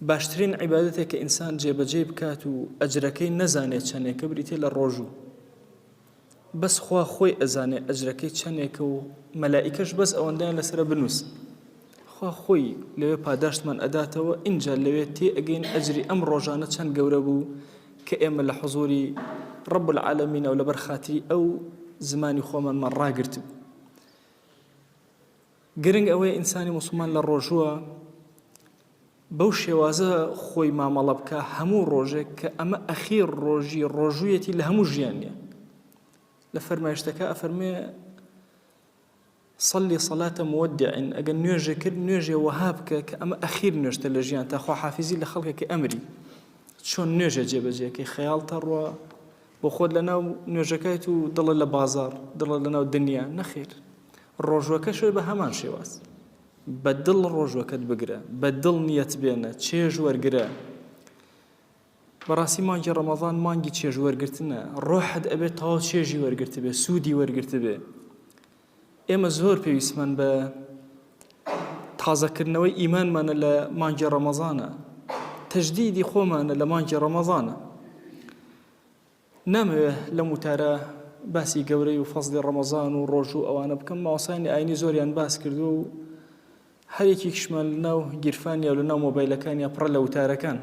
باشترین عیبادەتێک کە ئینسان جێبەجێ بکات و ئەجرەکەی نەزانێت چەندێکە بریتێ لە ڕۆژوو بەس خوا خۆی ئەزانێ ئەجرەکەی چەندێکە و مەلائیکەش بەس ئەوەندەیان لەسرە بنووس خوا خۆی لەوێ پاداشتمان ئەداتەوە ئینجا لەوێ تێ ئەگەین ئەجری ئەم ڕۆژانە چەند گەورە بوو کە ئێمە لە حوزوری ڕەب العالەمین و لەبەر خاتری ئەو زمانی خۆمانمان ڕاگرت بوو. گرنگ ئەوەیە ئینسانی موسڵمان لە ڕۆژووە بەو شێوازە خۆی مامەڵە بکە هەموو ڕۆژێک کە ئەمە ئەخیر ڕۆژوویەتی لە هەموو ژیانیە. لە فەرمایشتەکە ئەفەرمێ صلی صلاة مودع ئەگەر نوێژێ کرد نوێژێ وەها بکە کە ئەمە ئەخیر نوێژتە لە ژیان تا خواحافیزی لە خەڵکێکی ئەمری چۆن نوێژە جێبەجێکەی خەیاڵتە ڕوە بۆ خۆت لەناو نوێژەکەیت و دڵە لە بازار دڵە لەناو دنیا نەخیر ڕۆژوەکە شوێ بە هەمان شێواز بە دڵ ڕۆژوەکەت بگرە بە دڵ نیەت بێنە چێژ وەرگرە. بەڕاستی مانگی ڕەمەضان مانگی چێژ وەرگرتنە ڕۆحت ئەبێت تەواو چێژی وەرگرت بێ سوودی وەرگرت بێ. ئێمە زۆر پێویستمان بە تازەکردنەوەی ئیمانمانە لە مانگی ڕەمەضانە تەجدیدی خۆمانە لە مانگی ڕەمەضانە. نامەوێ لە موتارە باسی گەورەی و فەزلی ڕەمەضان و ڕۆژ و ئەوانە بکەم ماوەسانی ئاینی زۆریان باس کردو و هەر یەکێکیشمان لەناو گیرفانیا و لەناو مۆبایلەکانیا پڕە لە وتارەکان